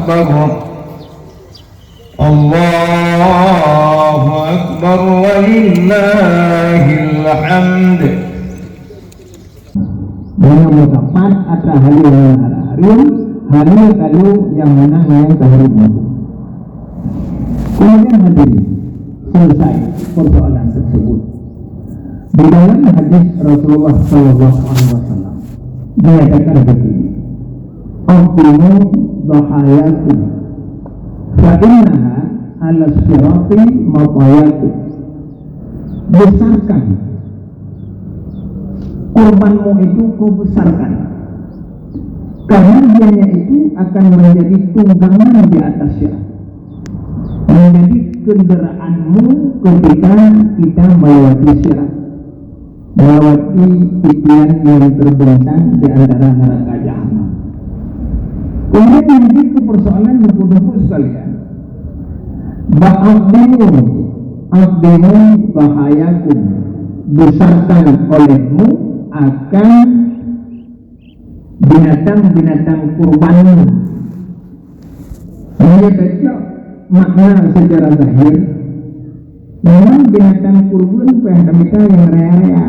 أكبر الله أكبر ولله الحمد. Dengan mendapat atas hari kalau yang menang yang terhormat. Kemudian hadirin, selesai persoalan tersebut. Di dalam hadis Rasulullah SAW dinyatakan begini, "Aqimu dhahayakum fa innaha 'ala sirati matayakum." Besarkan kurbanmu itu, kau besarkan, karena dianya itu akan menjadi tunggangan di atas sirat, menjadi kendaraanmu ketika kita melewati sirat, melewati titian yang terbentang di antara neraka jahanam. Kemudian lanjut ke persoalan buku-buku sekalian. Abdimu bahayakum, besarkan olehmu akan binatang-binatang kurbanmu. Hanya saja makna secara zahir, memang binatang kurban mereka yang raya-raya.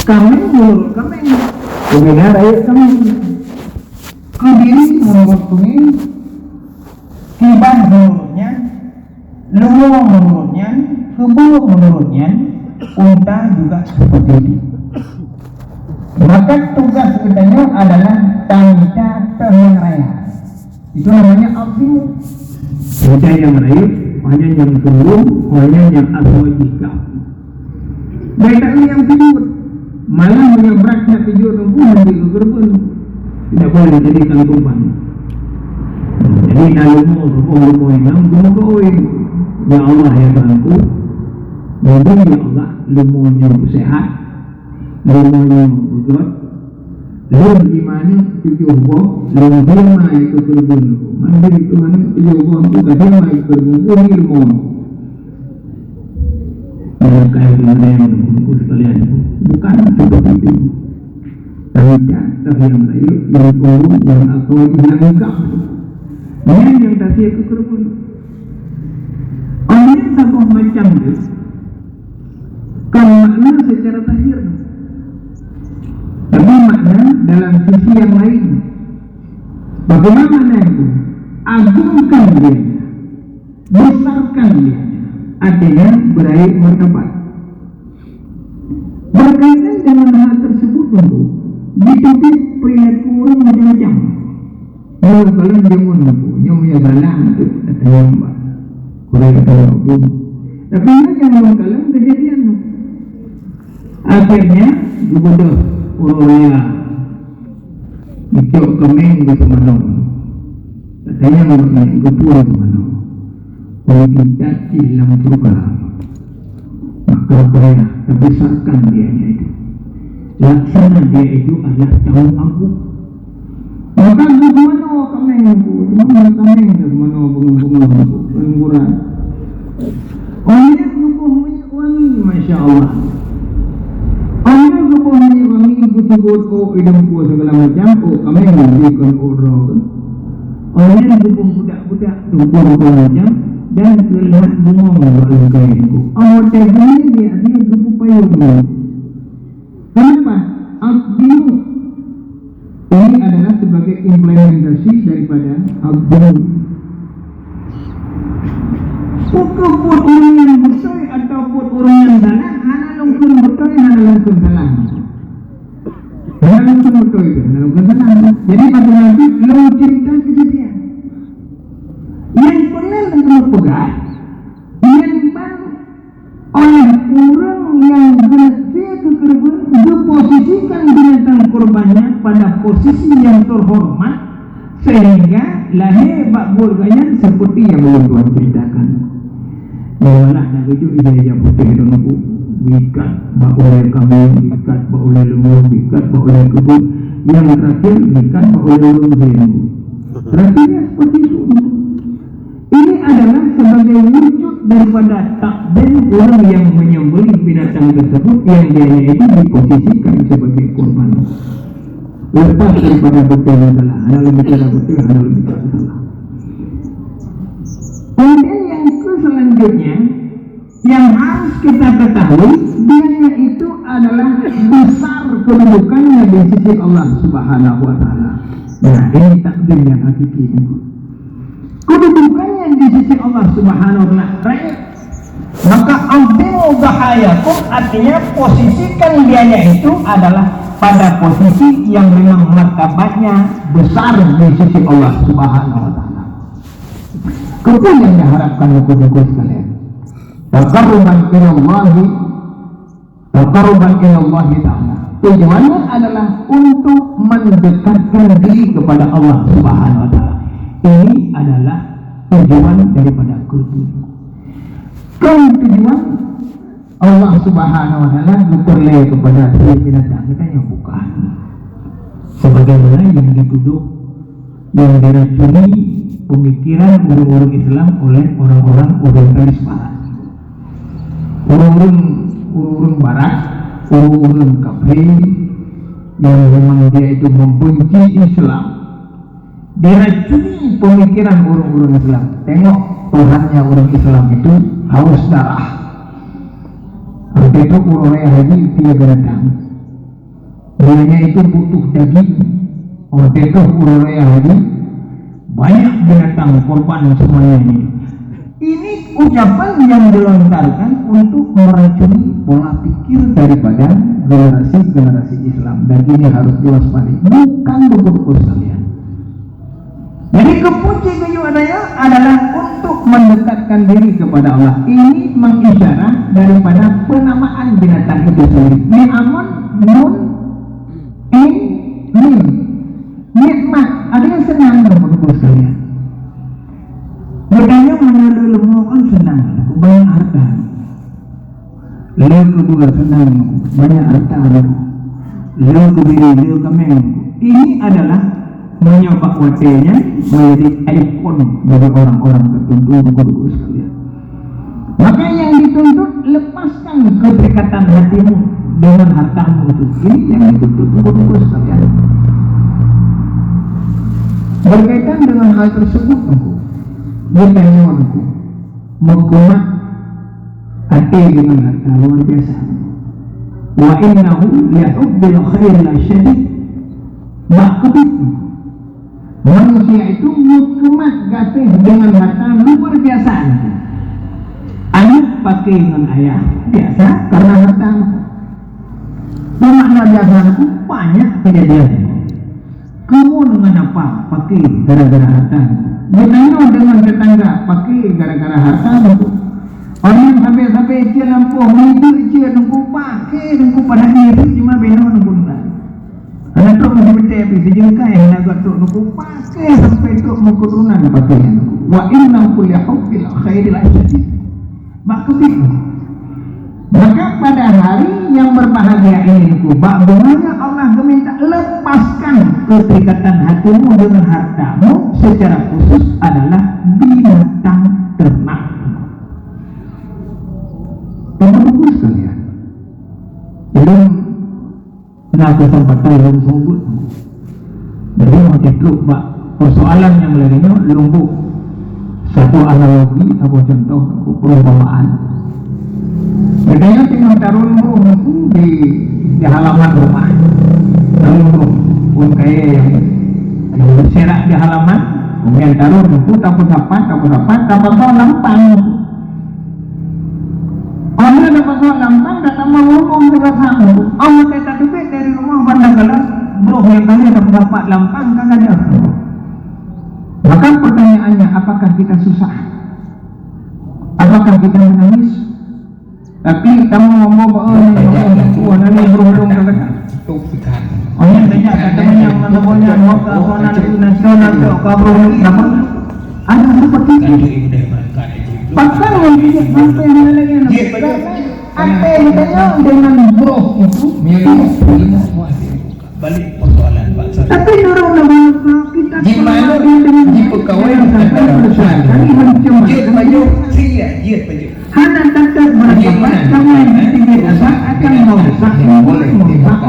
Kambing menurut kambing, berbeda raya kambing. Kediri menurut kami, kibah menurutnya, luwung menurutnya, kebo menurutnya, unta juga seperti itu. Maka tugas kitanya adalah tanda yang raya. Itu namanya abdimu. Ada yang raya, ada yang turun, ada yang aswajika. Mereka yang tidur, malah menyebraknya tidur rumpuh di kurban, tidak boleh dijadikan kurban. Jadi kalau mau rumpuh yang guna-guna, ya Allah ya Tuhanku, mudah ya Allah, lumunya sehat, lumunya betul. Lalu gimana tujuh buah, lalu gimana itu kurban? Mana itu mana tujuh buah itu gimana itu kurban ilmu? Mereka yang yang sekalian bukan seperti itu. Tapi yang lain yang kurban yang aku yang enggak. Ini yang tadi aku kurban. Ini satu macam itu. Kalau makna secara zahir, tapi makna dalam sisi yang lain. Bagaimana makna itu? Agungkan dia, besarkan dia, artinya beraih martabat. Berkaitan dengan hal tersebut tentu ditutup perilaku orang macam-macam. Kalau kalian jangan yang punya salah itu katanya mbak, kurang kata pun. Tapi ini yang kalian kejadian. Akhirnya gubernur Uraya Icok kemeng di Semanong, katanya mengenai gubernur Semanong, kalau kita hilang surga, maka boleh terbesarkan dia itu. Laksana dia itu adalah tahun aku. Maka gubernur kemeng itu, mana kemeng di Semanong bunga-bunga pengurang. Oleh gubernur wangi, masya Allah. Orang kepunyai kami kutu-kutu hidupku segala macam. Kami memberikan orang. Orang budak-budak kutu-kutu macam dan terlihat bengong dalam kainku. Awak terjadi dia kutu payung. Kenapa? Abdimu. Ini adalah sebagai implementasi daripada abdimu. Pokok orang yang betul ataupun orang yang salah, hana lungkun betul, hana lungkun salah. Hana lungkun betul itu, hana lungkun salah. Jadi pada nanti lu cerita kejadian. Yang pernah untuk pegang, yang baru oleh orang yang bersedia kekerban, diposisikan binatang korbannya pada posisi yang terhormat, sehingga lahir bak burganya seperti yang belum Tuhan ceritakan. Malah nak tujuh ijazah putih itu nampu ikat bak oleh kami, ikat bak oleh lembu, ikat bak oleh kebun. Yang terakhir ikat bak oleh lembu. Terakhirnya seperti itu. Ini adalah sebagai wujud daripada takdir orang yang menyembelih binatang tersebut yang dia itu diposisikan sebagai korban. lepas daripada betul dan salah. Ada bicara betul, ada bicara salah. Kemudian yang selanjutnya yang harus kita ketahui, dia itu adalah besar kedudukannya di sisi Allah Subhanahu wa Ta'ala. Nah, ini takdir yang hakiki. Kedudukannya di sisi Allah Subhanahu wa Ta'ala. Maka ambil bahayakum, artinya posisikan dianya itu adalah pada posisi yang memang martabatnya besar di sisi Allah Subhanahu wa Ta'ala. Kemudian yang diharapkan buku-buku sekalian, taqarruban ilallahi ta'ala. Tujuannya adalah untuk mendekatkan diri kepada Allah Subhanahu wa Ta'ala. Ini adalah tujuan daripada kultu. Kan tujuan Allah Subhanahu wa Ta'ala berlay kepada binatang kita yang bukan. Sebagaimana yang dituduh, yang diracuni pemikiran orang-orang Islam oleh orang-orang orientalis barat. Orang-orang barat, orang-orang kafir yang memang dia itu membenci Islam, diracuni pemikiran orang-orang Islam. Tengok Tuhannya orang Islam itu haus darah. Waktu itu orang haji dia binatang, dianya itu butuh daging. Waktu itu orang haji banyak binatang korban semuanya ini. Ini ucapan yang dilontarkan untuk meracuni pola pikir daripada generasi Islam, dan ini harus diwaspadai. Bukan begitu sekalian. Jadi kepunci kejuaannya adalah untuk mendekatkan diri kepada Allah. Ini mengisyarat daripada penamaan binatang itu sendiri. Ni'amun, nun, mim. Nikmat. Ada yang senang begitu sekalian. Bedanya menurut ilmu kan senang, banyak harta. Leo kedua senang, banyak harta. Leo kebiri, leo kemeng. Ini adalah menyebabkan watenya menjadi ikon bagi orang-orang tertentu begitu sekalian. Maka yang dituntut, lepaskan keterikatan hatimu dengan hartamu itu. Ini yang dituntut begitu sekalian. Berkaitan dengan hal tersebut, bertanya aku mengkumat hati dengan harta luar biasa. Wa innahu li'ubbil khair la syadid ma'qabit. Manusia itu mengkumat gatih dengan harta luar biasa. Anak pakai dengan ayah biasa karena harta. Makna biasa itu banyak kejadian. Kamu dengan apa? Pakai gara-gara harta. Ditanya dengan tetangga, pakai gara-gara harta. Orang sampai cia lampu, itu cia nunggu pakai nunggu pada itu cuma beno nunggu nunggu. Anak tu masih bertepi sejengka yang nak tu nunggu pakai sampai tu mengkurunan pakai. Wa inna kulli hubbil khairil asyadid. Maka pada hari yang berbahagia ini, bagaimana Allah meminta lepaskan keterikatan hatimu dengan hartamu, secara khusus adalah binatang ternak. Teman-teman sekalian, belum nak kesempatan belum sebut. Jadi macam tu, persoalan yang lainnya lumbuk. Satu analogi, satu contoh perumpamaan. Bedanya tinggal taruh di halaman rumah. Taruh pun kayak yang berserak di halaman, kemudian taruh buku tanpa lampang. Orang dapat soal lampang, datang mau ngomong dengan kamu. Allah kata duit dari rumah bandang gelas, bro yang kali dapat lampang kagak ada. Maka pertanyaannya, apakah kita susah? Apakah kita menangis? Tapi kamu ngomong nanti berhubung kata oh yang tanya katanya yang menemunya mau nasional ke kabur dapat ada seperti itu. Bahkan yang tidak sampai lagi apa yang ditanya dengan bro itu balik persoalan Pak. Tapi orang kita gimana di pegawai sampai dia baju sia dia baju hana tetap berapa kamu yang tinggi asal akan merusak boleh merusak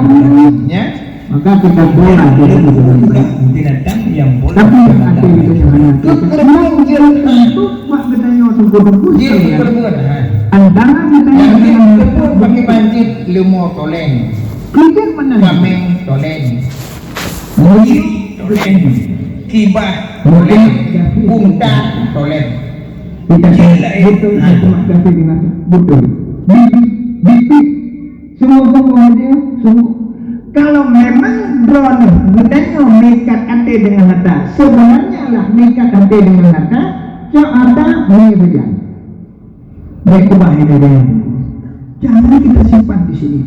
Maka kita boleh binatang yang boleh. tapi hati itu jangan Keterbang jernih itu mak katanya tunggu-tunggu dia ya. keterbang. Antara katanya Yang dengan itu pakai banjir limo toleng, kita mana? kameng toleng, Mungkin toleng, kibah toleng, punta toleng. kita Gila, betul terima kasih dengan betul. Bibit semua dia semua. Kalau memang drone katanya nekat hati dengan harta, sebenarnya lah nekat hati dengan harta, harta ini saja. Baik bahaya dia. Jangan kita simpan di sini.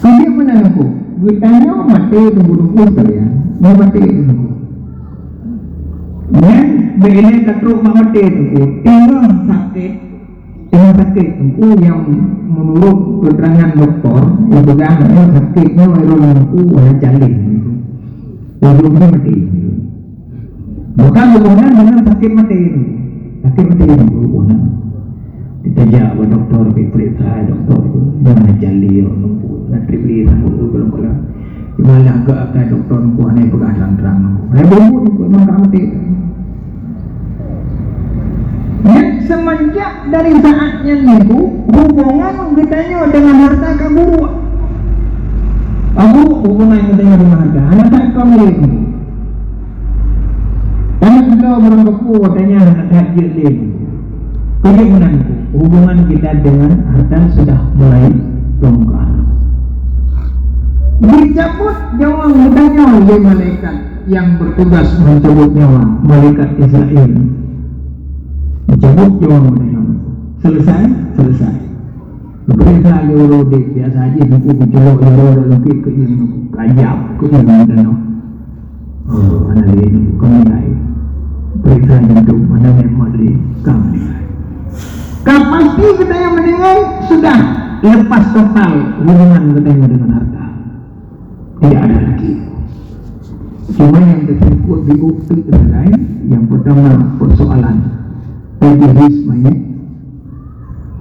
Kemudian mana aku? Bertanya mati tunggu-tunggu sekalian. Mau mati tunggu. Dan begini ketruk mati tunggu. Tinggal sakit tunggu yang menurut keterangan dokter itu kan sakitnya tunggu ada jalin. Ujungnya mati. Bukan hubungan dengan sakit mati. Sakit mati hubungan. Kita jawab doktor periksa doktor itu jangan jali nunggu nak tribli nunggu kalau malah agak doktor nunggu aneh pegang terang saya belum nunggu memang mati ya semenjak dari saatnya itu hubungan kitanya dengan harta kabur hubungan kitanya dengan harta anak tak kabur karena kita beranggapu katanya anak tak jadi keyakinanku hubungan kita dengan harta sudah mulai longgar. Dicabut nyawa mudanya oleh malaikat yang bertugas mencabut nyawa, malaikat Israel. Dicabut nyawa mudanya. Selesai. Periksa euro dek biasa aja buku bicara euro dalam ke ini kajap ke ini dan mana ini kami lain. Periksa itu mana memang di kami. Pasti kita yang mendengar sudah lepas total hubungan kita dengan harta. Tidak ada lagi. Cuma yang tersebut dibukti adalah yang pertama persoalan egoisme ini.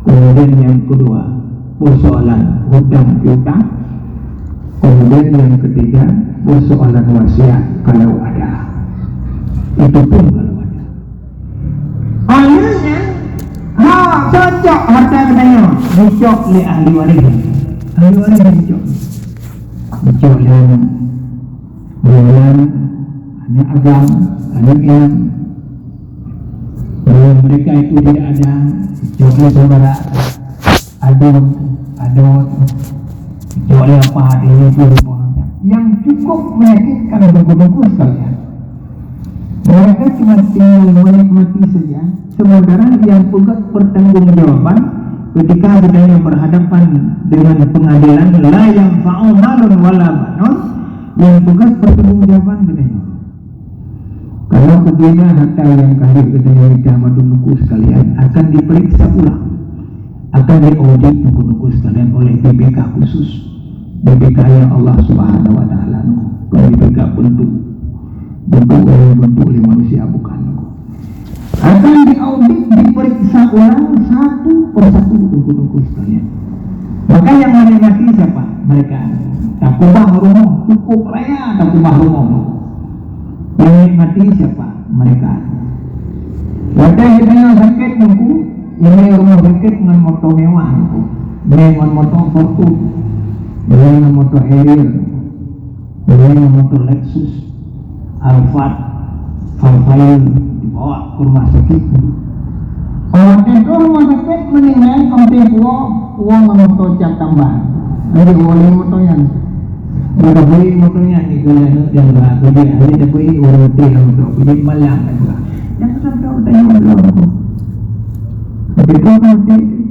Kemudian yang kedua persoalan hutang piutang. Kemudian yang ketiga persoalan wasiat kalau ada. Itu pun kalau ada. Akhirnya cocok harta katanya dicok oleh ahli waris dicok oleh bulan hanya agam hanya yang mereka itu tidak ada dicok oleh saudara adon dicok oleh apa ini yang cukup menyakitkan buku-buku sekalian. Mereka cuma tinggal menikmati saja. Sementara yang pegang pertanggungjawaban ketika kita berhadapan dengan pengadilan la yang fa'u malun wala banun, yang pegang pertanggungjawaban katanya. Kalau begini harta yang kali katanya nuku sekalian akan diperiksa ulang, akan diaudit nuku sekalian oleh BPK khusus, BPK yang Allah Subhanahu Wa Taala. Kalau BPK bentuk oleh manusia bukan. Akan diaudit, diperiksa ulang satu persatu tunggu sekalian. Maka yang menikmati siapa? Mereka. Takubah rumah, cukup raya takubah rumah. Yang menikmati siapa? Mereka. Wadah kita sakit nunggu, ini rumah sakit dengan motor mewah nunggu, dengan motor Fortune, dengan motor Harrier, dengan motor Lexus, Alphard, Volkswagen dibawa ke rumah sakit. Orang itu rumah sakit menilai komplain uang motor cat tambahan. Ada boleh motornya. Ada boleh motornya ni kalau yang berapa dia ada boleh orang hotel motor boleh malam juga. Yang sampai tanya malam. Betul kan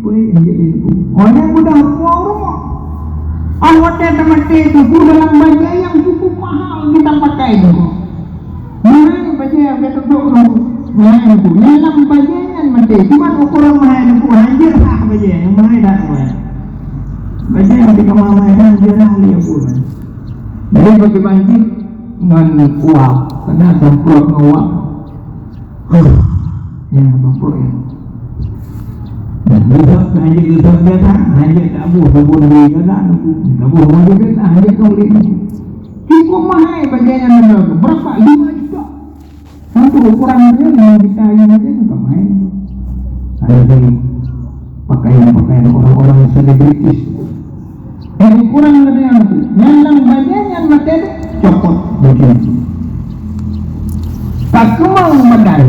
boleh jadi. Orang mudah keluar rumah. Hotel tempat itu dalam baju yang cukup mahal kita pakai itu. Mahal baju yang kita duduk mahal itu. Dalam baju yang mati. Cuma ukuran mahal itu anjir lah baju yang mahal dah mahal. Baju yang kita mahal anjir lah dia pun. Jadi bagi banjir dengan uang, karena semprot uang. Yang semprot ya. Besok hanya besok biasa, hanya tak buh sabun beli juga, tak buh beli juga, hanya kau beli. Cukup mahal bagian yang berapa? 5 juta. Satu ukuran dia 5 juta yang aja tak main. Ada lagi pakaian orang-orang selebritis. Ukuran ada yang tu, yang bagian yang materi copot begini. Tak kemau badan,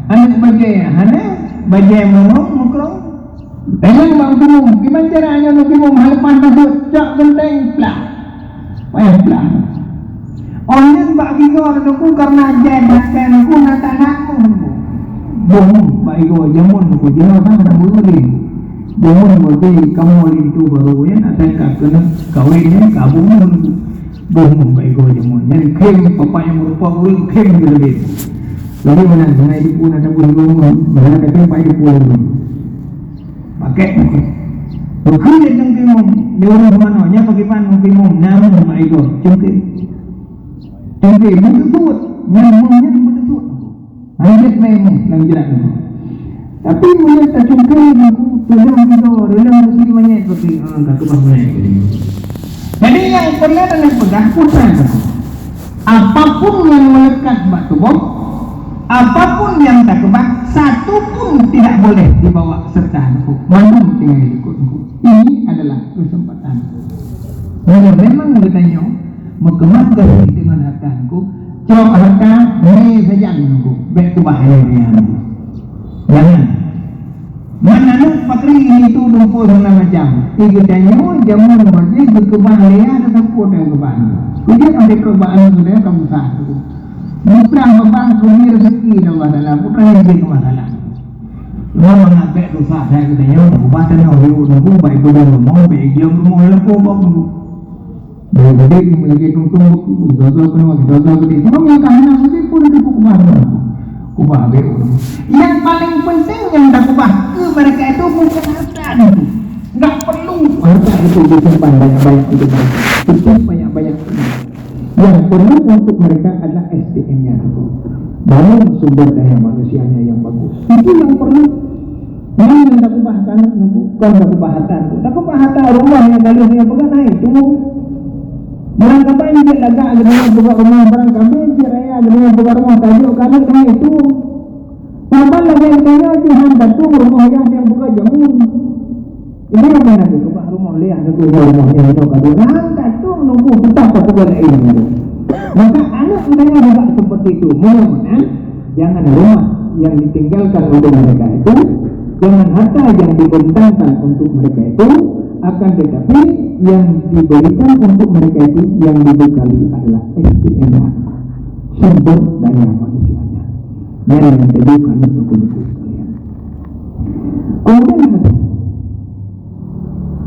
anak bagian, bagian mengrong. Ayang bang bingung, gimana caranya nak bingung hal pandang cak benteng plah, payah plah. Orang bagi kau aku karena jadikan aku nak tanahku. Bom, bagi kau jamun aku jangan tak boleh. Jamun bagi kamu itu baru ya nak saya kena kawinnya kabung. Bom, bagi kau jamun. Yang kem papa yang merupakan orang kem lebih. Lalu mana sana itu pun ada pun bom, mana datang payah pun. Pakai bukan dia cungkimum di orang mana nya pakai pan cungkimum nama nama itu cungkim betul nyamuknya betul hanya memang yang jelas tapi mulai tak cungkim aku dalam mesti banyak seperti tak kebanyakan jadi yang perlu adalah pegang putar apapun yang melekat batu bom apapun yang tak kebak satu pun tidak boleh dibawa serta aku mana tinggal ikut aku ini adalah kesempatan kalau memang bertanya mengemaskan dengan hartaku cok harta ini saja aku baik bahaya dia jangan mana nak pakri ini tu 24 jam 3 jam jamu bagi berkebahayaan atau pun yang kebahayaan jadi ada kebahayaan sudah kamu satu bukan membang sumber rezeki Allah dalam bukan yang jadi masalah. Cuma mengabek dosa saya katanya, ubatan yang hidup baik betul mau baik dia mau lepo bang. Jadi lagi tunggu dosa gede. Cuma yang kahana mesti pun itu kubah beu. Yang paling penting yang dah kubah ke mereka itu bukan harta itu. Enggak perlu harta itu disimpan banyak-banyak itu. Itu banyak-banyak. Yang perlu untuk mereka adalah SDM-nya itu, bangun sumber daya manusianya yang bagus. Itu yang perlu. Yang tak kubahkan, bukan tak kubahatan. Tak kubahatan rumah yang kalian yang pegang itu. Mereka apa yang dia lagak dengan buka rumah barang kami, raya dengan buka rumah tajuk kami itu. Sampai lagi yang tanya Tuhan batu rumah yang buka jamun. Ini yang mana tu? Buka rumah lihat satu rumah yang itu kadu. Lantas tu nunggu kita satu bulan ini. Maka anak mereka juga seperti itu. Mudah-mudahan jangan rumah yang ditinggalkan untuk mereka itu, jangan harta yang dibentangkan untuk mereka itu, akan tetapi yang diberikan untuk mereka itu yang dibekali adalah SDM, sumber daya manusianya. Yang ditujukan untuk kalian. Kemudian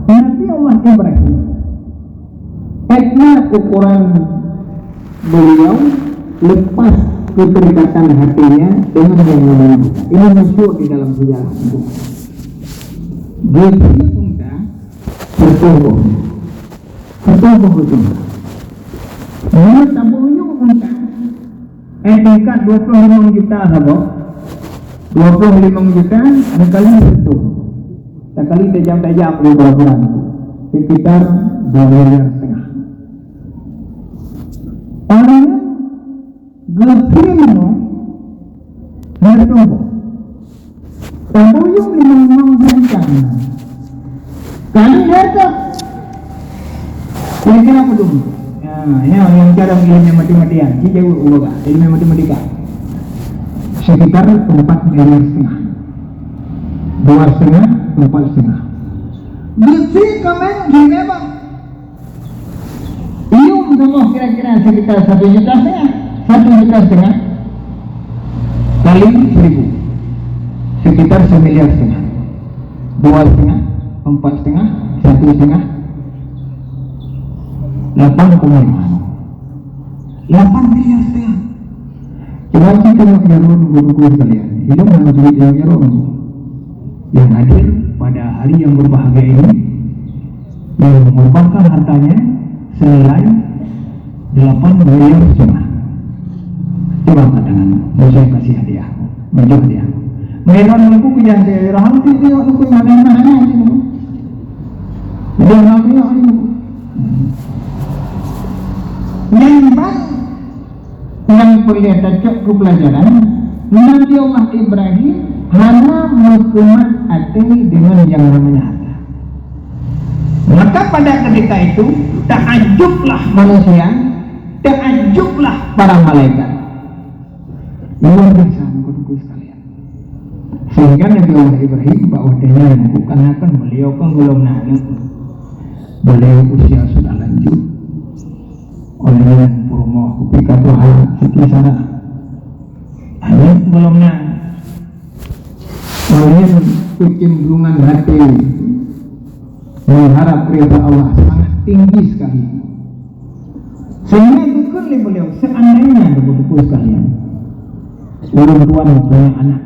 Nabi Allah Ibrahim, etna ukuran beliau lepas keterikatan hatinya dengan yang lain. Ini masyhur di dalam sejarah itu. Dia unta bertumbuh itu. Menurut tabuhnya unta, tingkat 25 juta sahabat, 25 juta sekali itu. Sekali tajam-tajam di bulan sekitar 2,5 miliar. Orangnya gerpino bertumbuh. Tabuhnya 5 juta. Kali harga kira-kira apa dulu? Yang cara ilmu matematika, kita ubah ilmu matematika. Sekitar 4,5 miliar. 2,5, 4,5. Bersih komen gini bang. Ium semua kira-kira sekitar 1,5 juta. 1,5 juta kali 1,000 sekitar 1,5 miliar. 2,5, 4,5, 1,5, 8 miliar setengah. Coba kita nak jarum guru-guru sekalian. Itu mana duit yang jarum yang hadir pada hari yang berbahagia ini, yang mengorbankan hartanya senilai 8 miliar setengah. Coba tangan, mau saya kasih hadiah, maju hadiah. meron aku kujan dia rahang dia aku mana sini. Dia namanya ini. Yang kelihatan ke pelajaran Nabi Allah Ibrahim hanya mengkumat hati dengan yang namanya harta. Maka pada ketika itu takjublah manusia, takjublah para malaikat. Luar biasa teman-teman sekalian. Sehingga Nabi Allah Ibrahim bahwa dia bukan akan beliau kan belum nanya, beliau usia sudah lanjut. Oleh yang purmo ketika Tuhan sekisah hanya belum nanya. Oleh kecenderungan hati mengharap ridha Allah sangat tinggi sekali. Sehingga bukan beliau seandainya begitu sekalian. Orang tua punya anak.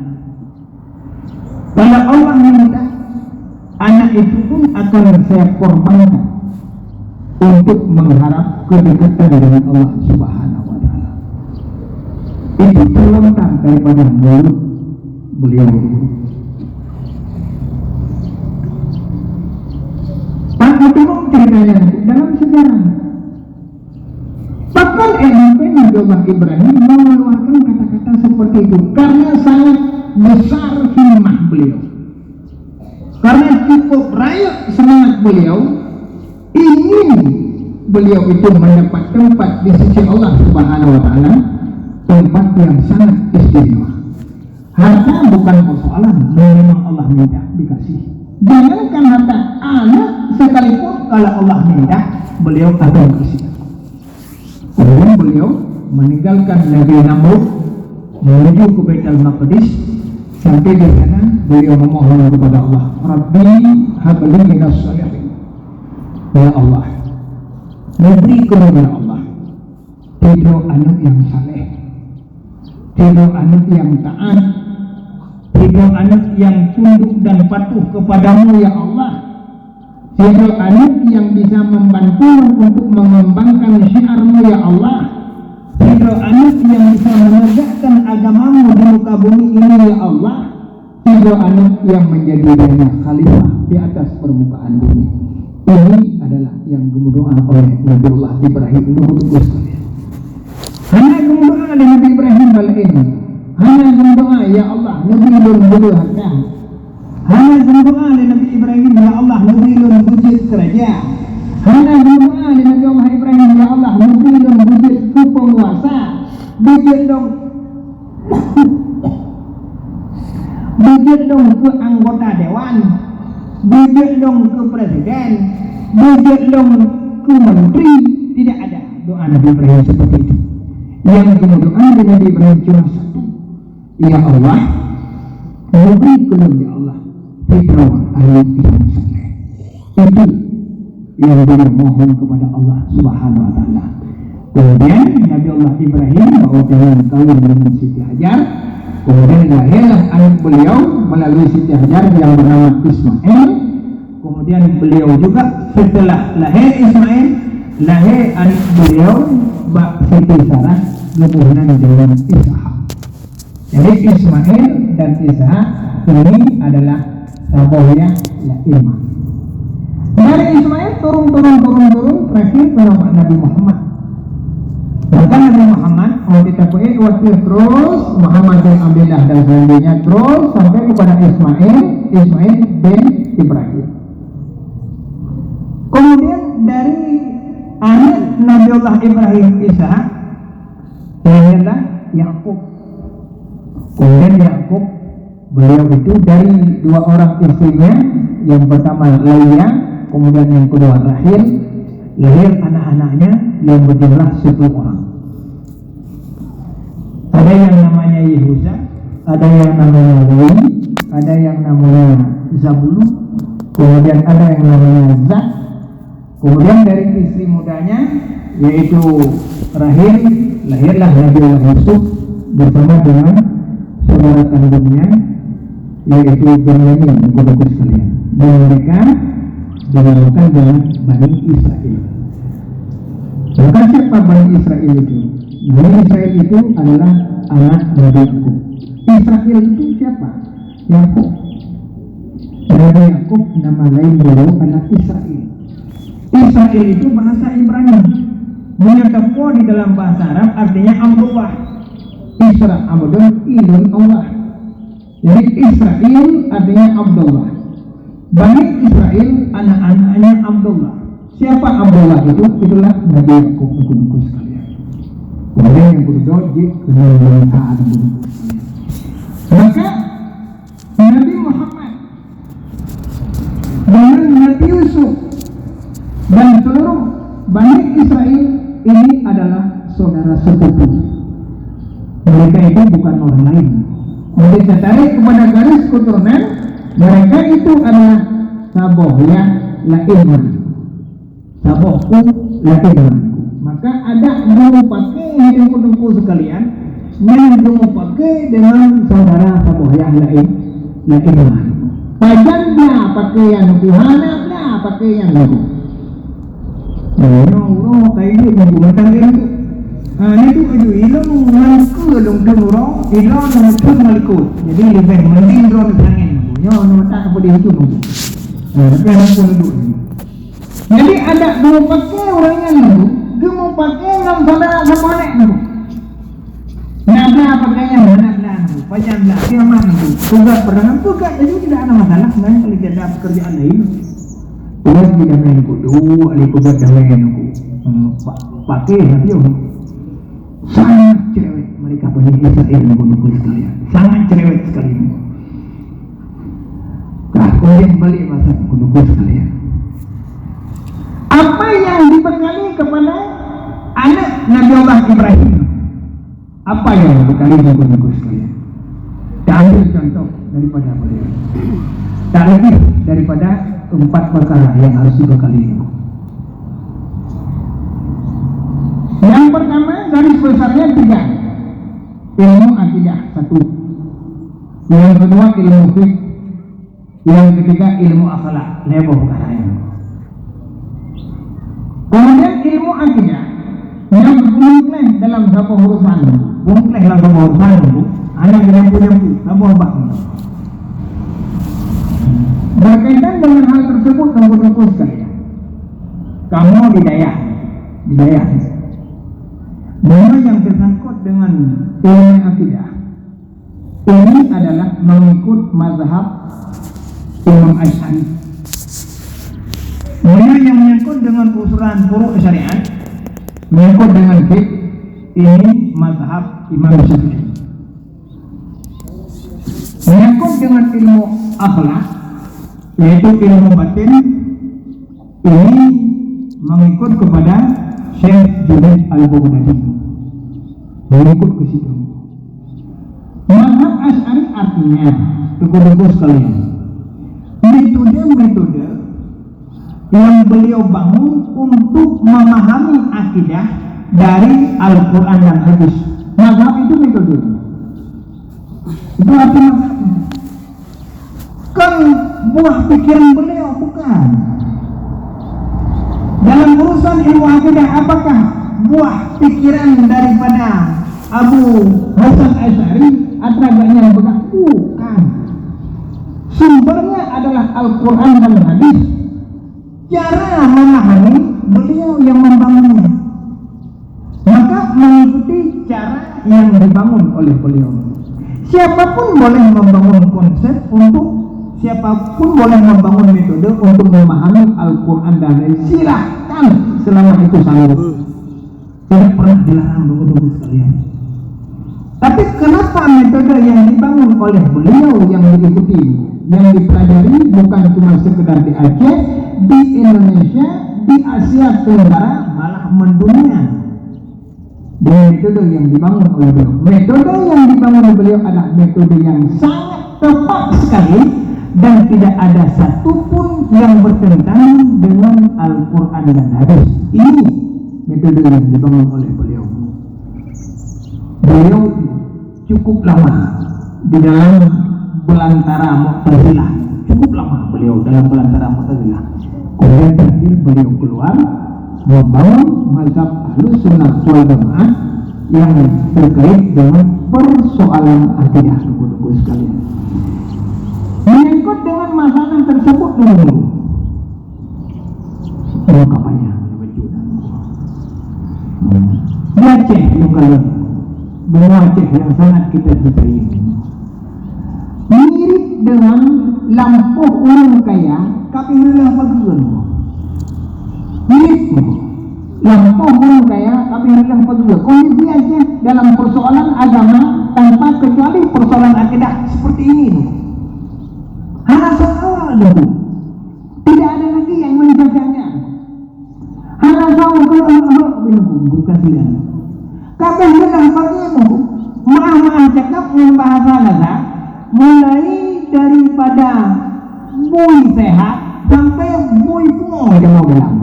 Kalau Allah minta, anak itu pun akan saya korbankan untuk mengharap kedekatan dengan Allah Subhanahu wa Ta'ala. Itu terlontar daripada mulut beliau. Pak Abdullah ceritanya dalam sejarah. Bahkan Nabi Allah Ibrahim mengeluarkan kata-kata seperti itu karena sangat besar himmah beliau. Karena cukup rakyat semangat beliau ingin beliau itu mendapat tempat di sisi Allah Subhanahu wa Ta'ala, tempat yang sangat istimewa. Harta bukan persoalan, memang Allah minta dikasih. Jangankan harta, anak sekalipun kalau Allah minta beliau akan kasih. Kemudian beliau meninggalkan negeri Namrud menuju ke Baitul Maqdis. Sampai di sana beliau memohon kepada Allah, Rabbi habli minas shalihin. Ya Allah, beri kepada Allah tidur anak yang saleh, tidur anak yang taat, tidur anak yang tunduk dan patuh kepadamu ya Allah, tidur anak yang bisa membantu untuk mengembangkan syiarmu ya Allah, tidur anak yang bisa menegakkan agamamu di muka bumi ini ya Allah, tidur anak yang menjadi banyak khalifah di atas permukaan bumi. Ini adalah yang kemudian oleh Nabi Allah Ibrahim untuk sekalian. Hanya kemudian oleh Nabi Ibrahim balik ini. Hanya kemudian ya Allah Nabi belum harta. Hanya kemudian oleh Nabi Ibrahim ya Allah Nabi belum wujud kerajaan. Hanya kemudian oleh Nabi Allah Ibrahim ya Allah Nabi belum wujud ke penguasa. Wujud dong ke anggota dewan. Wujud dong ke presiden, wujud dong ke menteri. Tidak ada doa Nabi Ibrahim seperti itu. Yang kemudian dari Nabi Ibrahim cuma satu, ya Allah beri kelum ya Allah fitrah ayat yang saleh. Itu yang beliau mohon kepada Allah Subhanahu wa Ta'ala. Kemudian Nabi Allah Ibrahim bawa dengan kawin dengan Siti Hajar. Kemudian lahirlah anak beliau melalui Siti Hajar yang bernama Ismail. Kemudian beliau juga setelah lahir Ismail, lahir anak beliau Siti Sarah keturunan dengan Ishak. Jadi Ismail dan Ishak ini adalah sabohnya Yatimah. Dari Ismail turun terakhir ke Nabi Muhammad. Bahkan Nabi Muhammad kalau kita waktu terus Muhammad bin Abdullah dan selanjutnya terus sampai kepada Ismail bin Ibrahim. Kemudian dari anak Nabi Allah Ibrahim Ishak lahirlah Yakub. Kemudian Yakub beliau itu dari dua orang istrinya, yang pertama Leia, kemudian yang kedua Rahil, lahir anak-anaknya yang berjumlah 10 orang. Ada yang namanya Yehuda, ada yang namanya Lewi, ada yang namanya Zabulun, kemudian ada yang namanya Zat. Kemudian dari istri mudanya yaitu Rahil, lahirlah Nabi Allah Yusuf bersama dengan saudara kandungnya yaitu Benyamin, ibu-ibu sekalian. Dan mereka dinamakan dengan Bani Israel. Maka siapa Bani Israel itu? Bani Israel itu adalah anak Nabi Yakub. Israel itu siapa? Yakub. Nabi Yakub nama lain dulu anak Israel. Israel itu bahasa Ibrani. Menyatakan di dalam bahasa Arab artinya Abdullah. Israel Abdul Ilun Allah. Jadi Israel artinya Abdullah. Bani Israel anak-anaknya Abdullah. Siapa Abdullah itu? Itulah Nabi Yakub buku-buku sekalian. Kemudian yang kedua kemuliaan. Maka Nabi Muhammad dengan Nabi Yusuf dan seluruh Bani Israel ini adalah saudara sepupu. Mereka itu bukan orang lain. Mereka tarik kepada garis keturunan, mereka itu adalah sabohya lainman. Sabohku lainmanku. Maka ada dulu pakai yang kudu sekalian, yang dulu pakai dengan saudara sabohya lainman. Pajannya pakaian Tuhannya pakaian lagu. No, kayak ini menggunakan itu. Itu aja ilang mangku dong kenuro, ilang nangkut malikut. Jadi lebih mending drone berangin. Nyo tak apa dia itu. Tapi orang pun dulu. Jadi ada dua pakai orangnya dulu, dia mau pakai enam saudara sama anak dulu. Nada pakainya anak belah, pajan belah, dia mana itu? Tugas perdana tugas, jadi tidak ada masalah sebenarnya kalau tidak ada pekerjaan lain. Tugas tidak main kudu, ada tugas yang lain aku pakai tapi sangat cerewet mereka Bani Israel mengumpul sekalian, sangat cerewet sekali. Kemudian balik masa mengumpul sekalian. Apa yang dibekali kepada anak Nabi Allah Ibrahim? Apa yang dibekali mengumpul sekalian? Tak ambil contoh daripada beliau. Tak lebih daripada 4 perkara yang harus dibekali. Yang pertama garis besarnya 3. Ilmu akidah 1. Yang kedua ilmu fiqh. Yang ketiga ilmu akhlak. Lebo perkaranya. Kemudian ilmu akidah yang bungkleh dalam satu urusan. Bungkleh dalam satu urusan itu anak jampu-jampu, apa baknya. Berkaitan dengan hal tersebut tunggu-tunggu sekalian. Kamu didaya. Nama yang tersangkut dengan ilmu akidah ini adalah mengikut mazhab Imam Asy'ari. Nama yang menyangkut dengan usulan furu' syariat, menyangkut dengan fiqh, ini mazhab Imam Syafi'i. Menyangkut dengan ilmu akhlak, yaitu ilmu batin, ini mengikut kepada Syekh Junaid Al-Baghdadi. Mengikut ke situ. Mazhab Asy'ari artinya tunggu-tunggu sekalian, metode-metode yang beliau bangun untuk memahami akidah dari Al-Quran dan Hadis. Mazhab itu metode. Itu arti mazhab. Kan buah pikiran beliau bukan. Dalam urusan ilmu akidah, apakah buah pikiran daripada Abu Hasan Asy'ari atau agaknya bukan? Bukan. Sumbernya adalah Al-Quran dan Hadis. Cara memahami beliau yang membangunnya. Maka mengikuti cara yang dibangun oleh beliau. Siapapun boleh membangun konsep untuk, siapapun boleh membangun metode untuk memahami Al-Quran dan Hadis. Silahkan selama itu sanggup. Tidak pernah dilarang begitu sekalian. Tapi kenapa metode yang dibangun oleh beliau yang diikuti, yang dipelajari bukan cuma sekedar di Aceh, di Indonesia, di Asia Tenggara, malah mendunia? Dengan metode yang dibangun oleh beliau. Metode yang dibangun oleh beliau adalah metode yang sangat tepat sekali dan tidak ada satupun yang bertentangan dengan Al-Quran dan Hadis. Ini metode yang dibangun oleh beliau. Beliau cukup lama di dalam belantara Mu'tazilah. Cukup lama beliau dalam belantara Mu'tazilah. Kemudian terakhir beliau keluar membangun mazhab Ahlus Sunnah wal Jamaah yang terkait dengan persoalan akidah. Tunggu sekalian. menyangkut dengan masalah tersebut dulu. Apa payah baju dia cek kalau benua cek yang sangat kita cintai ini mirip dengan lampu orang kaya tapi hilang bagian mirip lampu orang kaya tapi hilang bagian kondisi aja dalam persoalan agama tanpa kecuali persoalan akidah seperti ini hanya salah dulu tidak ada lagi yang menjaganya hanya salah bukan tidak kabeh hilang bagian maaf cakap dengan bahasa Gaza mulai daripada bui sehat sampai bui pungo aja mau bilang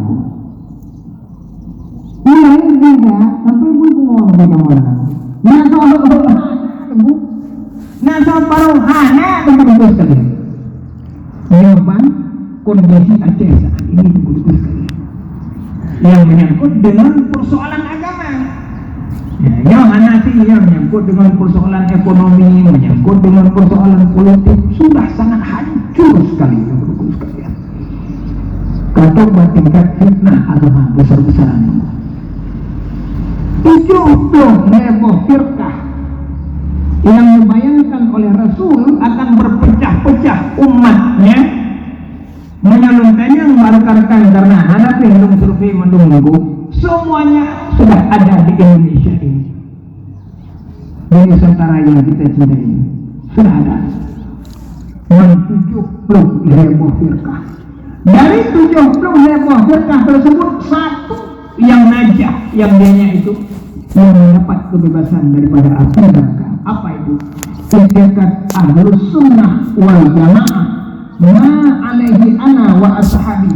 mulai beda sampai bui pungo aja mau bilang nasa baru hana betul sekali jawaban kondisi Aceh saat ini betul sekali yang menyangkut dengan persoalan agama. Yang anasi yang menyangkut dengan persoalan ekonomi, menyangkut dengan persoalan politik sudah sangat hancur sekali teman-teman sekalian. Kata tingkat fitnah agama besar-besaran. 70 level firqah yang dibayangkan oleh Rasul akan berpecah-pecah umatnya menyalurkannya membarkarkan karena anak yang survei menunggu semuanya sudah ada di Indonesia ini. Di Nusantara yang kita cintai ini sudah ada 70 level firqah. Dari 70 level firqah tersebut satu yang najah, yang dianya itu yang mendapat kebebasan daripada api neraka. Apa itu? Etikat Ahlus Sunnah wal Jamaah ma alaihi ana wa ashabi,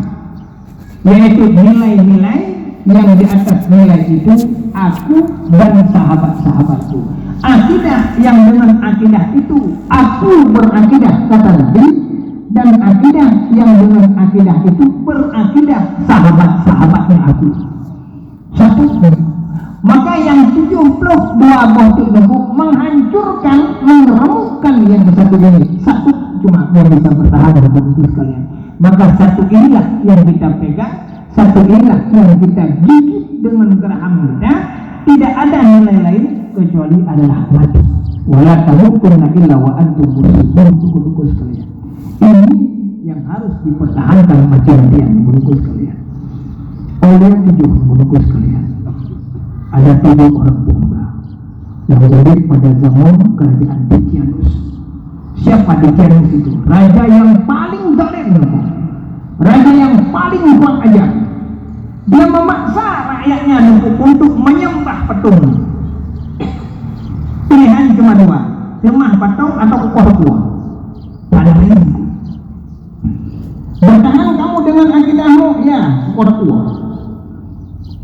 yaitu nilai-nilai yang di atas nilai itu aku dan sahabat-sahabatku. Akidah yang dengan akidah itu aku berakidah kata Nabi, dan akidah yang dengan akidah itu berakidah sahabat-sahabatnya aku. Satu. Maka yang 72 bohtik itu menghancurkan, mengeremukkan yang satu ini. Satu cuma yang bisa bertahan dengan itu sekalian. Maka satu inilah yang kita pegang, satu inilah yang kita gigit dengan geraham kita. Tidak ada nilai lain kecuali adalah mati. Wala tamutunna illa wa antum muslimun. Buku-buku sekalian. Ini yang harus dipertahankan mati-matian buku sekalian. Oleh 7 buku sekalian. Ada 7 orang pemuda yang hidup pada zaman kerajaan Dikianus. Siapa Dikianus itu? Raja yang paling zalim, raja yang paling kurang ajar. Dia memaksa rakyatnya untuk menyembah patung. Pilihan cuma 2, sembah patung atau kuah-kuah. Ada lain. Bertahan kamu dengan akidahmu, ya kuah-kuah.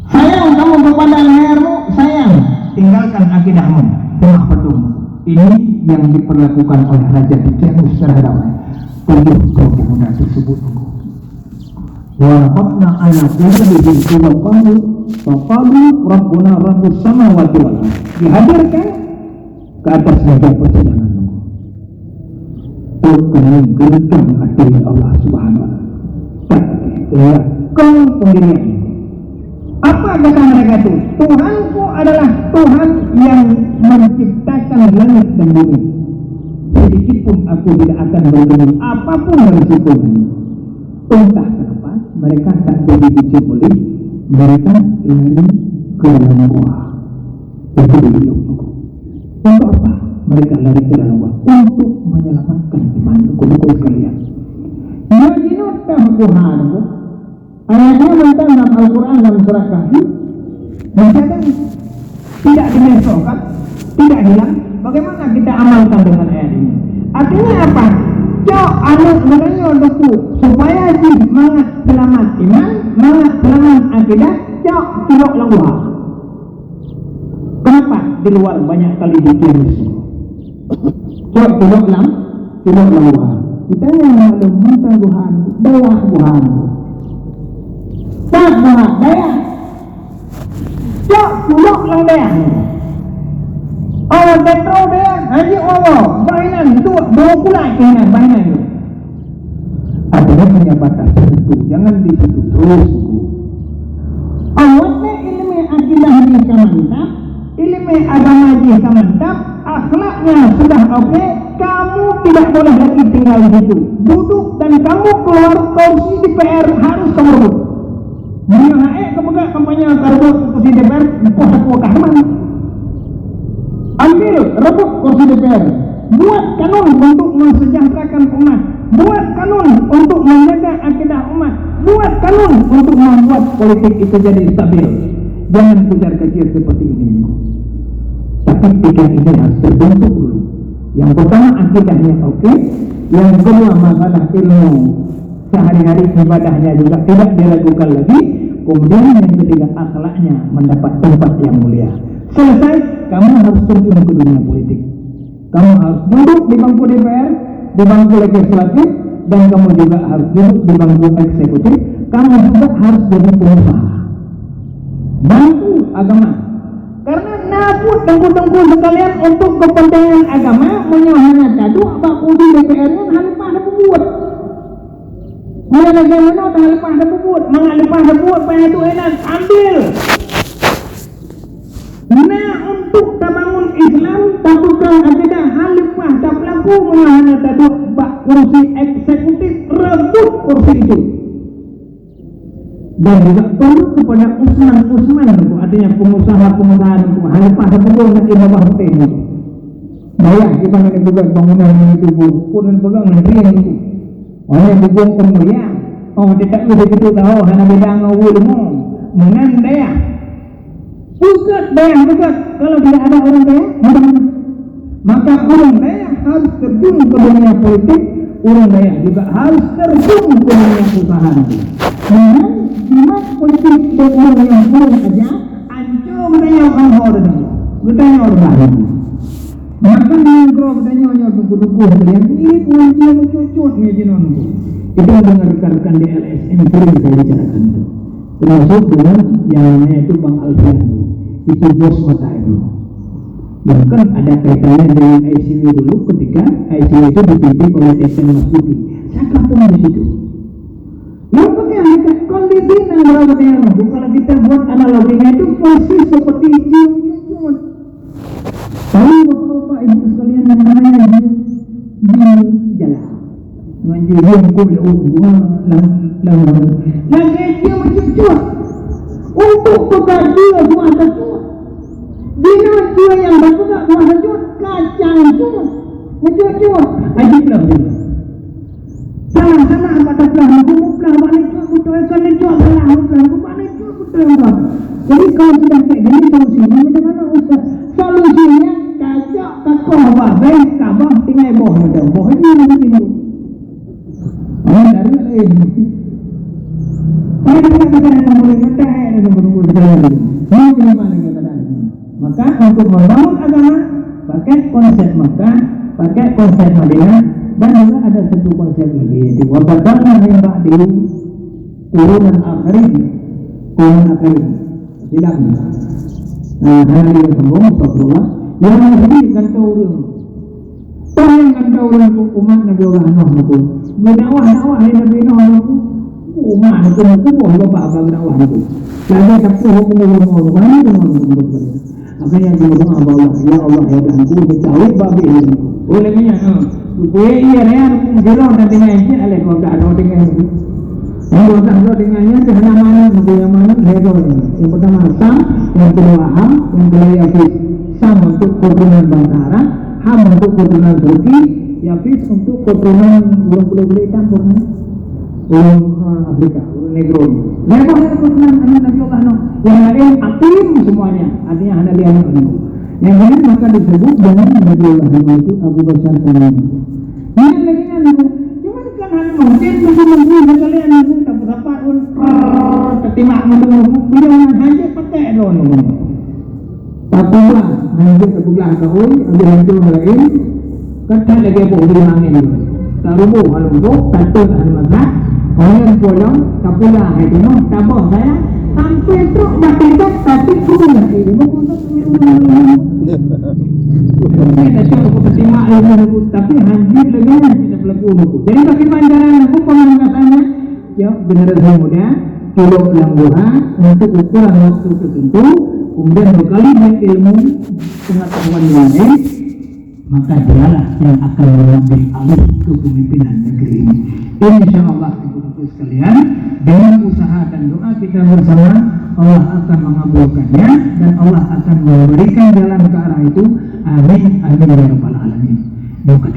Sayang kamu kepada lehermu, sayang tinggalkan akidahmu, sembah patung. Ini yang diperlakukan oleh Raja Dikianus terhadap 7 pemuda tersebut. Warabna ala qulubihim faqalu rabbuna rabbus samawati wal ardh. Dihadirkan ke atas meja persidangan. Kami gerakkan hati Allah Subhanahu wa taala. Kau pendirian. Apa kata mereka itu? Tuhanku adalah Tuhan yang menciptakan langit dan bumi. Sedikitpun aku tidak akan bergeming apapun resikonya. Entah kenapa mereka tak jadi dicipuli, mereka lari ke dalam gua. Itu hidup. Untuk apa? Mereka lari ke dalam gua untuk menyelamatkan iman kudu sekalian. Yajinut tahkuhanku. Ayatnya tentang dalam Al-Quran dalam surah Kahfi mencatat tidak dimesokkan, tidak hilang. Bagaimana kita amalkan dengan ayat ini? Artinya apa? Cok anak mereka untukku supaya si semangat selamat iman, semangat selamat akidah, cok kilok langguah. Kenapa di luar banyak kali dikiris? Cok kilok langguah. Kita yang ada minta Tuhan, bawah Tuhan. Tak buat daya. Cok kilok lang daya. Oh, betul dia. Haji Allah, bainan itu 2 bulan kena bainan itu. Artinya punya batas tertentu, jangan di situ terus. Awalnya ilmu akidah ni mantap, ilmu agama ni mantap, akhlaknya sudah oke, kamu tidak boleh lagi tinggal di situ. Duduk dan kamu keluar kursi DPR harus kamu rebut. Mengenai kemudian kampanye rebut kursi DPR, kuasa kahman. Ambil rebut kursi DPR, buat kanun untuk mensejahterakan umat, buat kanun untuk menjaga akidah umat, buat kanun untuk membuat politik itu jadi stabil. Jangan kejar kecil seperti ini. Tapi tiga ini harus terbentuk dulu. Yang pertama akidahnya oke, yang kedua masalah ilmu sehari-hari ibadahnya juga tidak diragukan lagi, kemudian yang ketiga akhlaknya mendapat tempat yang mulia. Selesai, kamu harus terjun ke dunia politik. Kamu harus duduk di bangku DPR, di bangku legislatif, dan kamu juga harus duduk di bangku eksekutif. Kamu juga harus jadi pengusaha. Bantu agama. Karena nakut tengku-tengku sekalian untuk kepentingan agama menyahana tadu apa udi DPR-nya halipah ada buat. Mana lagi mana dah halipah ada buat, mengalipah ada buat banyak tu enak ambil. Nah untuk tabangun Islam tabukan akidah halipah tak pelaku menyahana tadu bak kursi eksekutif rebut kursi itu. Dan juga perlu kepada Usman itu, artinya pengusaha-pengusaha itu halipah sebelum nanti bawah hotel itu. Bayar kita nak juga bangunan itu pun pegang negeri itu. Orang yang kemuliaan, dia tak boleh begitu tahu hanya bidang ulama, menang daya. Bukan daya bukan. Kalau tidak ada orang daya, maka orang daya harus terjun ke dunia politik. Orang daya juga harus terjun ke dunia usaha nanti. Cuma politik dan orang yang buruk saja, ancur bertanya orang orang itu, bertanya orang lain. Maka menggro bertanya orang duku-duku sekalian, ini pengajian cucut ni jenon itu. Itu dengarkan di LSM sering saya bicarakan itu. Termasuk dengan yang namanya itu Bang Alfian itu bos mata itu. Bahkan ada kaitannya dengan ICW dulu ketika ICW itu dipimpin oleh Esen Mas Duki. Saya kampung di situ. Lalu bagaimana kondisi negara yang kalau kita buat analoginya itu persis seperti cium-cium. Tahu bapak ibu sekalian yang namanya di jalan. Menjual kulit lagi cium-cium. Untuk kebahagiaan buat sesuatu. Dina dia yang berbuat buat sesuatu kacang semua. Mencucuk. Ajiblah dia. Salah apa tak salah, aku muplah balik betul kan itu salah muplah aku balik betul kan. Jadi kalau sudah kayak gini solusinya macam mana Ustaz? Solusinya kacak kakoh babai kabah tinggal boh macam boh ini begini. Dari lain. Saya tidak boleh kata ada nombor sekali. Mau gimana kita? Maka untuk membangun agama pakai konsep Makkah, pakai konsep Madinah. Dan juga ada satu konsep lagi yaitu wabadana min ba'di qurunan akhirin tidak hal yang sambung astagfirullah yang jadi kata orang kata orang umat Nabi Allah Nuh itu dakwah Nabi Nuh itu umat itu kubuh bapak dakwah itu lalu tak hukum orang akhirnya dia berdoa Allah ya Allah ya Tuhanku dicawit babi ini olehnya supaya ia raya menjelang dan dengan ini oleh kau tak ada dengan ini kau tak ada dengannya kerana mana yang mana hero ini yang pertama Sam yang kedua Ham yang kedua Yafis Sam untuk keturunan bangsa Arab Ham untuk keturunan Turki Yafis untuk keturunan bulan-bulan campur orang Afrika orang Negro mereka adalah keturunan anak Nabi Allah Nuh yang lain atim semuanya artinya anak dia anak Nuh yang lain maka disebut dengan Nabi Allah Nuh itu Abu Bakar Sani yang lagi Nuh cuman kan Nuh dia menteri sekalian Nuh tak berapa pun tertimak Nuh beliau hanya pakai Nuh tapulah hanya tapulah kau ambil hancur lain kata lagi apa udah angin tarubuh halubuh tatul halubuh orang yang pulang tapulah itu Nuh tabah saya sampai itu makin tapi kurang ini kita coba terima ilmu tapi hancur lagi kita pelaku. Jadi bagaimana cara aku pengangkatannya? Ya benar saya mudah kilo lambuha untuk ukuran waktu tertentu, kemudian berkali dengan ilmu pengetahuan lain, maka dialah yang akan mengambil alih kepemimpinan negeri ini. Insya Allah ibu-ibu sekalian, dengan usaha dan doa kita bersama, Allah akan mengabulkannya dan Allah akan memberikan jalan ke arah itu. Amin, amin ya rabbal alamin. Muka